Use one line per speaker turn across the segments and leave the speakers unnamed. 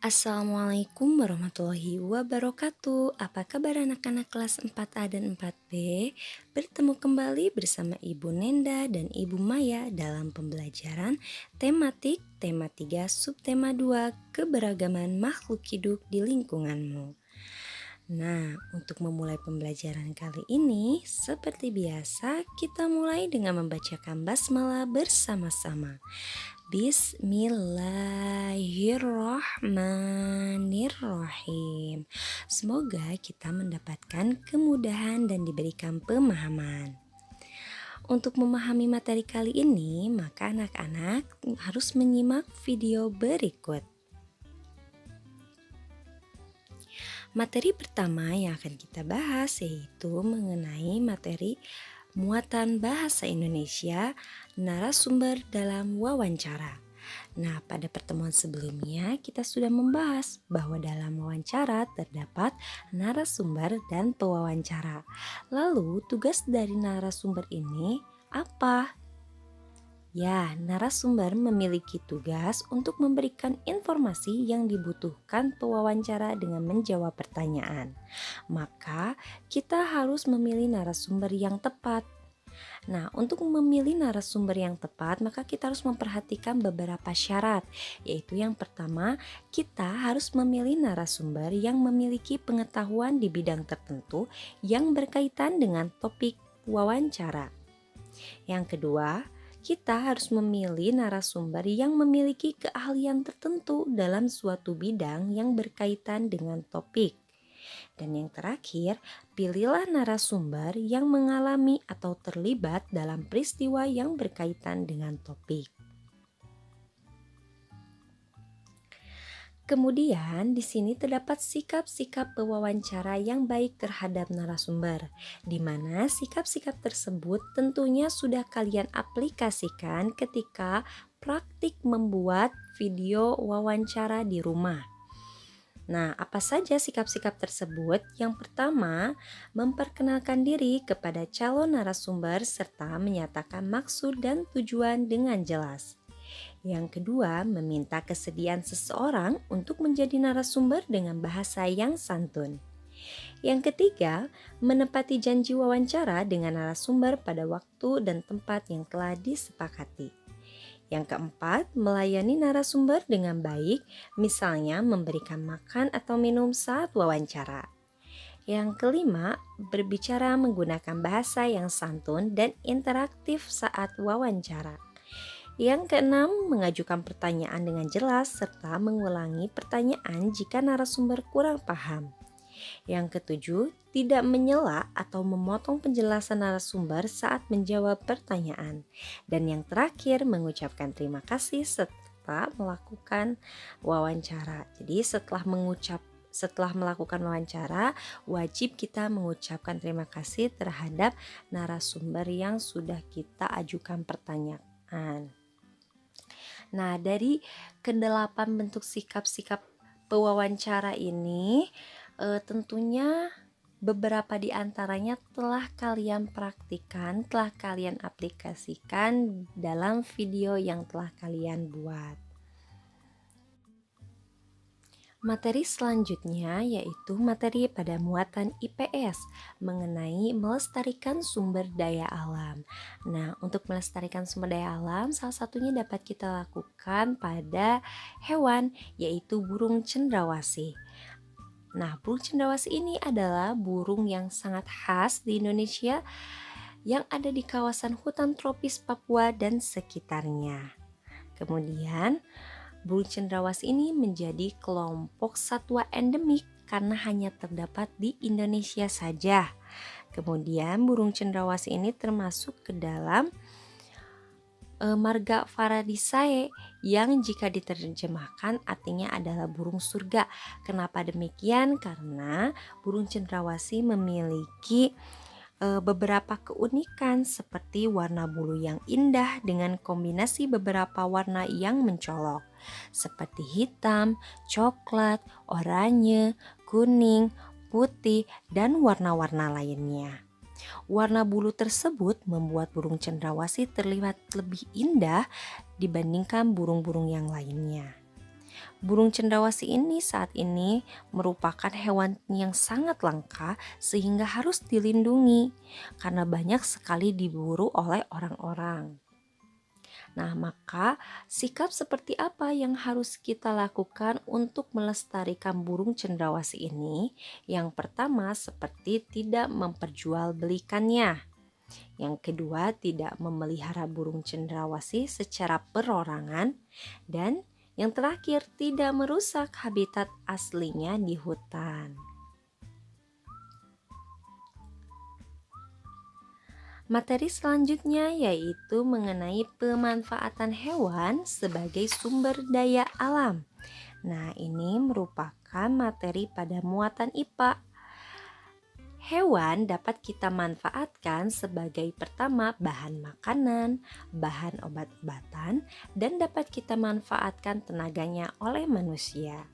Assalamualaikum warahmatullahi wabarakatuh. Apa kabar anak-anak kelas 4A dan 4B? Bertemu kembali bersama Ibu Nenda dan Ibu Maya dalam pembelajaran tematik tema 3 subtema 2 keberagaman makhluk hidup di lingkunganmu. Nah, untuk memulai pembelajaran kali ini, seperti biasa, kita mulai dengan membacakan basmalah bersama-sama. Bismillahirrahmanirrahim. Semoga kita mendapatkan kemudahan dan diberikan pemahaman. Untuk memahami materi kali ini, maka anak-anak harus menyimak video berikut. Materi pertama yang akan kita bahas yaitu mengenai materi muatan bahasa Indonesia, narasumber dalam wawancara. Nah, pada pertemuan sebelumnya kita sudah membahas bahwa dalam wawancara terdapat narasumber dan pewawancara. Lalu, tugas dari narasumber ini apa? Ya, narasumber memiliki tugas untuk memberikan informasi yang dibutuhkan pewawancara dengan menjawab pertanyaan. Maka, kita harus memilih narasumber yang tepat. Nah, untuk memilih narasumber yang tepat, maka kita harus memperhatikan beberapa syarat, yaitu yang pertama, kita harus memilih narasumber yang memiliki pengetahuan di bidang tertentu yang berkaitan dengan topik wawancara. Yang kedua, kita harus memilih narasumber yang memiliki keahlian tertentu dalam suatu bidang yang berkaitan dengan topik. Dan yang terakhir, pilihlah narasumber yang mengalami atau terlibat dalam peristiwa yang berkaitan dengan topik. Kemudian di sini terdapat sikap-sikap pewawancara yang baik terhadap narasumber, di mana sikap-sikap tersebut tentunya sudah kalian aplikasikan ketika praktik membuat video wawancara di rumah. Nah, apa saja sikap-sikap tersebut? Yang pertama, memperkenalkan diri kepada calon narasumber serta menyatakan maksud dan tujuan dengan jelas. Yang kedua, meminta kesediaan seseorang untuk menjadi narasumber dengan bahasa yang santun. Yang ketiga, menepati janji wawancara dengan narasumber pada waktu dan tempat yang telah disepakati. Yang keempat, melayani narasumber dengan baik, misalnya memberikan makan atau minum saat wawancara. Yang kelima, berbicara menggunakan bahasa yang santun dan interaktif saat wawancara. Yang keenam, mengajukan pertanyaan dengan jelas serta mengulangi pertanyaan jika narasumber kurang paham. Yang ketujuh, tidak menyela atau memotong penjelasan narasumber saat menjawab pertanyaan. Dan yang terakhir, mengucapkan terima kasih setelah melakukan wawancara. Jadi setelah melakukan wawancara, wajib kita mengucapkan terima kasih terhadap narasumber yang sudah kita ajukan pertanyaan. Nah, dari kedelapan bentuk sikap-sikap pewawancara ini, tentunya beberapa di antaranya telah kalian praktikkan, telah kalian aplikasikan dalam video yang telah kalian buat. Materi selanjutnya yaitu materi pada muatan IPS mengenai melestarikan sumber daya alam. Nah, untuk melestarikan sumber daya alam salah satunya dapat kita lakukan pada hewan yaitu burung cendrawasih. Nah, burung cendrawasih ini adalah burung yang sangat khas di Indonesia yang ada di kawasan hutan tropis Papua dan sekitarnya. Kemudian, burung cendrawasih ini menjadi kelompok satwa endemik karena hanya terdapat di Indonesia saja. Kemudian burung cendrawasih ini termasuk ke dalam marga Faradisae yang jika diterjemahkan artinya adalah burung surga. Kenapa demikian? Karena burung cendrawasih memiliki beberapa keunikan seperti warna bulu yang indah dengan kombinasi beberapa warna yang mencolok seperti hitam, coklat, oranye, kuning, putih, dan warna-warna lainnya. Warna bulu tersebut membuat burung cendrawasih terlihat lebih indah dibandingkan burung-burung yang lainnya. Burung cendrawasih ini saat ini merupakan hewan yang sangat langka sehingga harus dilindungi karena banyak sekali diburu oleh orang-orang. Nah, maka sikap seperti apa yang harus kita lakukan untuk melestarikan burung cendrawasih ini? Yang pertama, seperti tidak memperjualbelikannya. Yang kedua, tidak memelihara burung cendrawasih secara perorangan. Dan yang terakhir, tidak merusak habitat aslinya di hutan. Materi selanjutnya yaitu mengenai pemanfaatan hewan sebagai sumber daya alam. Nah, ini merupakan materi pada muatan IPA. Hewan dapat kita manfaatkan sebagai pertama bahan makanan, bahan obat-obatan, dan dapat kita manfaatkan tenaganya oleh manusia.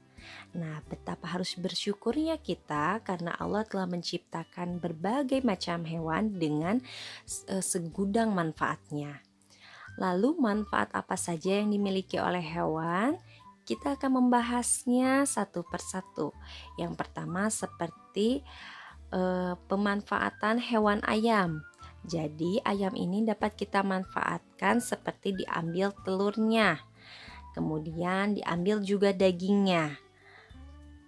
Nah, betapa harus bersyukurnya kita karena Allah telah menciptakan berbagai macam hewan dengan segudang manfaatnya. Lalu manfaat apa saja yang dimiliki oleh hewan? Kita akan membahasnya satu persatu. Yang pertama seperti pemanfaatan hewan ayam. Jadi ayam ini dapat kita manfaatkan seperti diambil telurnya, kemudian diambil juga dagingnya.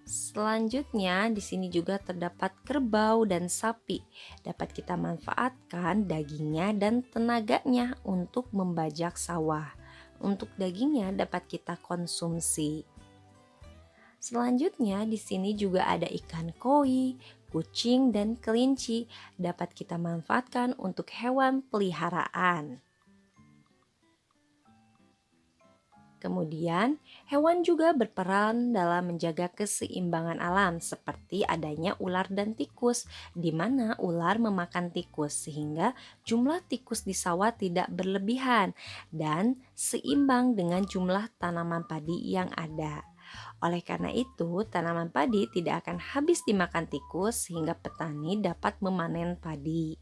Selanjutnya di sini juga terdapat kerbau dan sapi. Dapat kita manfaatkan dagingnya dan tenaganya untuk membajak sawah. Untuk dagingnya dapat kita konsumsi. Selanjutnya di sini juga ada ikan koi, kucing dan kelinci dapat kita manfaatkan untuk hewan peliharaan. Kemudian, hewan juga berperan dalam menjaga keseimbangan alam seperti adanya ular dan tikus, di mana ular memakan tikus sehingga jumlah tikus di sawah tidak berlebihan dan seimbang dengan jumlah tanaman padi yang ada. Oleh karena itu, tanaman padi tidak akan habis dimakan tikus sehingga petani dapat memanen padi.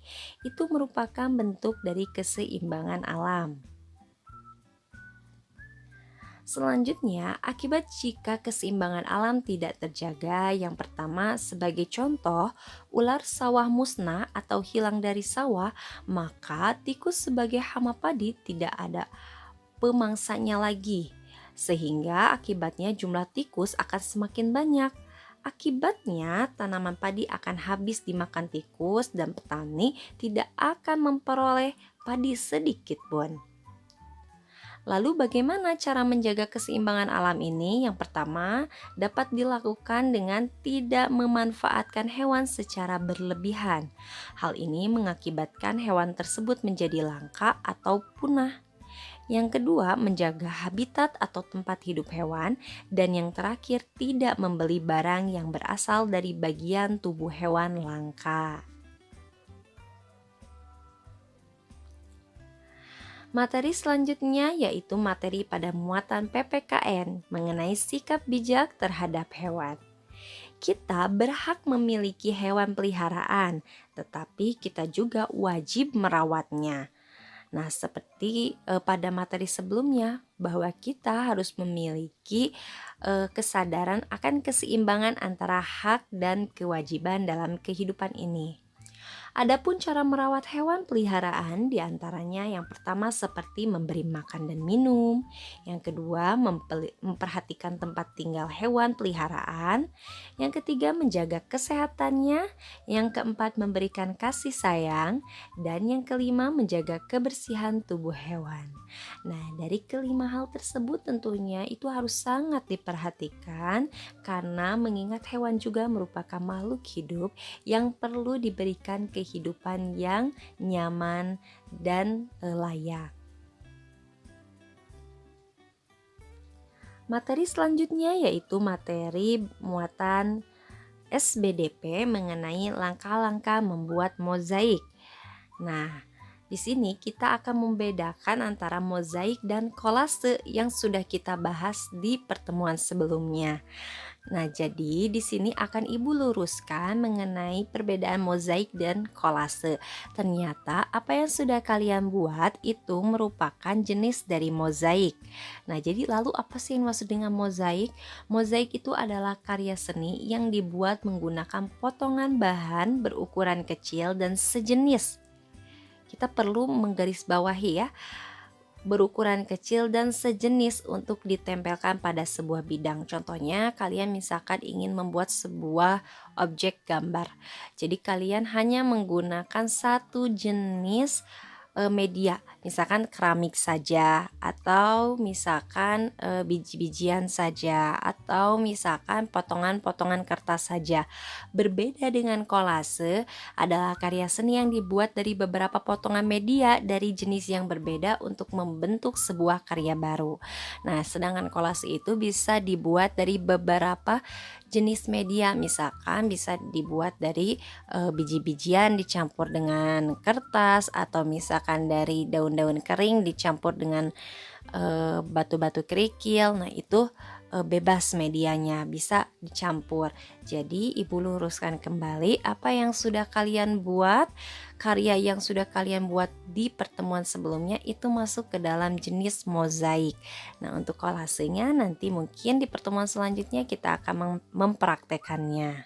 Itu merupakan bentuk dari keseimbangan alam. Selanjutnya, akibat jika keseimbangan alam tidak terjaga, yang pertama sebagai contoh, ular sawah musnah atau hilang dari sawah, maka tikus sebagai hama padi tidak ada pemangsanya lagi. Sehingga akibatnya jumlah tikus akan semakin banyak. Akibatnya tanaman padi akan habis dimakan tikus dan petani tidak akan memperoleh padi sedikit pun. Lalu bagaimana cara menjaga keseimbangan alam ini? Yang pertama, dapat dilakukan dengan tidak memanfaatkan hewan secara berlebihan. Hal ini mengakibatkan hewan tersebut menjadi langka atau punah. Yang kedua, menjaga habitat atau tempat hidup hewan. Dan yang terakhir, tidak membeli barang yang berasal dari bagian tubuh hewan langka. Materi selanjutnya yaitu materi pada muatan PPKN mengenai sikap bijak terhadap hewan. Kita berhak memiliki hewan peliharaan, tetapi kita juga wajib merawatnya. Nah, seperti pada materi sebelumnya, bahwa kita harus memiliki kesadaran akan keseimbangan antara hak dan kewajiban dalam kehidupan ini. Adapun cara merawat hewan peliharaan diantaranya yang pertama seperti memberi makan dan minum, yang kedua memperhatikan tempat tinggal hewan peliharaan, yang ketiga menjaga kesehatannya, yang keempat memberikan kasih sayang, dan yang kelima menjaga kebersihan tubuh hewan. Nah, dari kelima hal tersebut tentunya itu harus sangat diperhatikan karena mengingat hewan juga merupakan makhluk hidup yang perlu diberikan kehidupan yang nyaman dan layak. Materi selanjutnya yaitu materi muatan SBDP mengenai langkah-langkah membuat mozaik. Nah, Di sini kita akan membedakan antara mozaik dan kolase yang sudah kita bahas di pertemuan sebelumnya. Nah, jadi di sini akan Ibu luruskan mengenai perbedaan mozaik dan kolase. Ternyata apa yang sudah kalian buat itu merupakan jenis dari mozaik. Nah, jadi lalu apa sih yang maksud dengan mozaik? Mozaik itu adalah karya seni yang dibuat menggunakan potongan bahan berukuran kecil dan sejenis. Kita perlu menggarisbawahi ya, berukuran kecil dan sejenis untuk ditempelkan pada sebuah bidang. Contohnya kalian misalkan ingin membuat sebuah objek gambar. Jadi kalian hanya menggunakan satu jenis media, misalkan keramik saja, atau misalkan biji-bijian saja, atau misalkan potongan-potongan kertas saja. Berbeda dengan kolase adalah karya seni yang dibuat dari beberapa potongan media dari jenis yang berbeda untuk membentuk sebuah karya baru. Nah, sedangkan kolase itu bisa dibuat dari beberapa jenis media, misalkan bisa dibuat dari biji-bijian dicampur dengan kertas, atau misalkan dari daun-daun kering dicampur dengan batu-batu kerikil. Nah, itu bebas medianya, bisa dicampur. Jadi Ibu luruskan kembali apa yang sudah kalian buat, karya yang sudah kalian buat di pertemuan sebelumnya itu masuk ke dalam jenis mozaik. Nah, untuk kolasenya nanti mungkin di pertemuan selanjutnya kita akan mempraktekannya.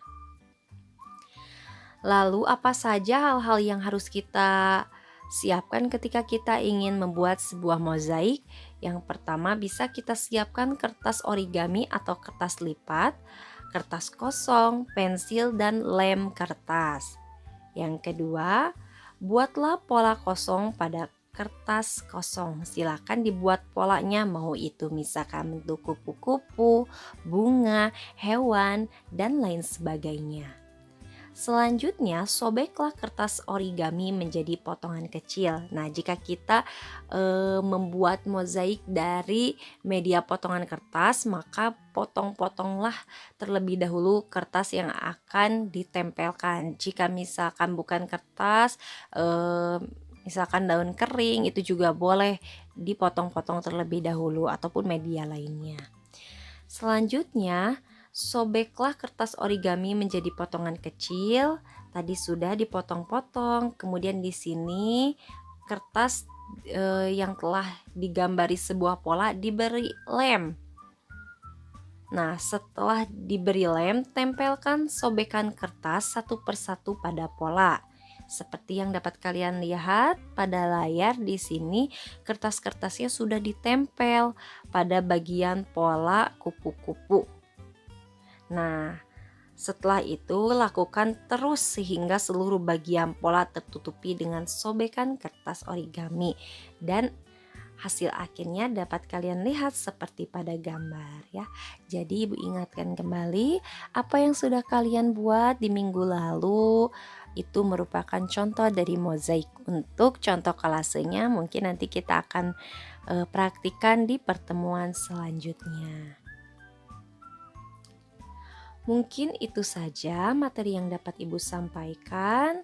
Lalu apa saja hal-hal yang harus kita siapkan ketika kita ingin membuat sebuah mozaik? Yang pertama, bisa kita siapkan kertas origami atau kertas lipat, kertas kosong, pensil, dan lem kertas. Yang kedua, buatlah pola kosong pada kertas kosong. Silakan dibuat polanya, mau itu misalkan bentuk kupu-kupu, bunga, hewan, dan lain sebagainya. Selanjutnya, sobeklah kertas origami menjadi potongan kecil. Nah, jika kita membuat mozaik dari media potongan kertas, maka potong-potonglah terlebih dahulu kertas yang akan ditempelkan. Jika misalkan bukan kertas, misalkan daun kering, itu juga boleh dipotong-potong terlebih dahulu, ataupun media lainnya. Selanjutnya, sobeklah kertas origami menjadi potongan kecil. Tadi sudah dipotong-potong. Kemudian di sini kertas yang telah digambari sebuah pola diberi lem. Nah, setelah diberi lem, tempelkan sobekan kertas satu persatu pada pola. Seperti yang dapat kalian lihat pada layar di sini, kertas-kertasnya sudah ditempel pada bagian pola kupu-kupu. Nah, setelah itu lakukan terus sehingga seluruh bagian pola tertutupi dengan sobekan kertas origami, dan hasil akhirnya dapat kalian lihat seperti pada gambar ya. Jadi Ibu ingatkan kembali apa yang sudah kalian buat di minggu lalu itu merupakan contoh dari mozaik. Untuk contoh kolasenya mungkin nanti kita akan praktikkan di pertemuan selanjutnya. Mungkin itu saja materi yang dapat Ibu sampaikan.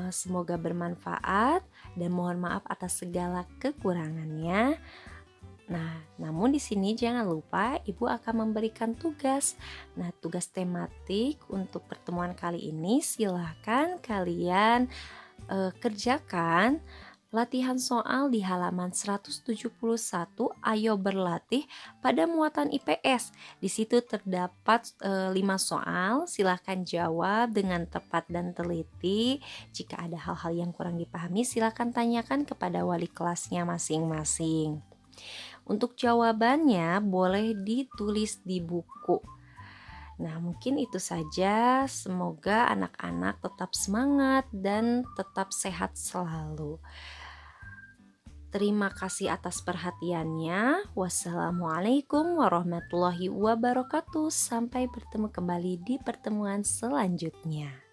Semoga bermanfaat dan mohon maaf atas segala kekurangannya. Nah, namun di sini jangan lupa Ibu akan memberikan tugas. Nah, tugas tematik untuk pertemuan kali ini silahkan kalian kerjakan. Latihan soal di halaman 171, ayo berlatih pada muatan IPS. Di situ terdapat 5 soal, silahkan jawab dengan tepat dan teliti. Jika ada hal-hal yang kurang dipahami, silahkan tanyakan kepada wali kelasnya masing-masing. Untuk jawabannya boleh ditulis di buku. Nah, mungkin itu saja. Semoga anak-anak tetap semangat dan tetap sehat selalu. Terima kasih atas perhatiannya. Wassalamualaikum warahmatullahi wabarakatuh. Sampai bertemu kembali di pertemuan selanjutnya.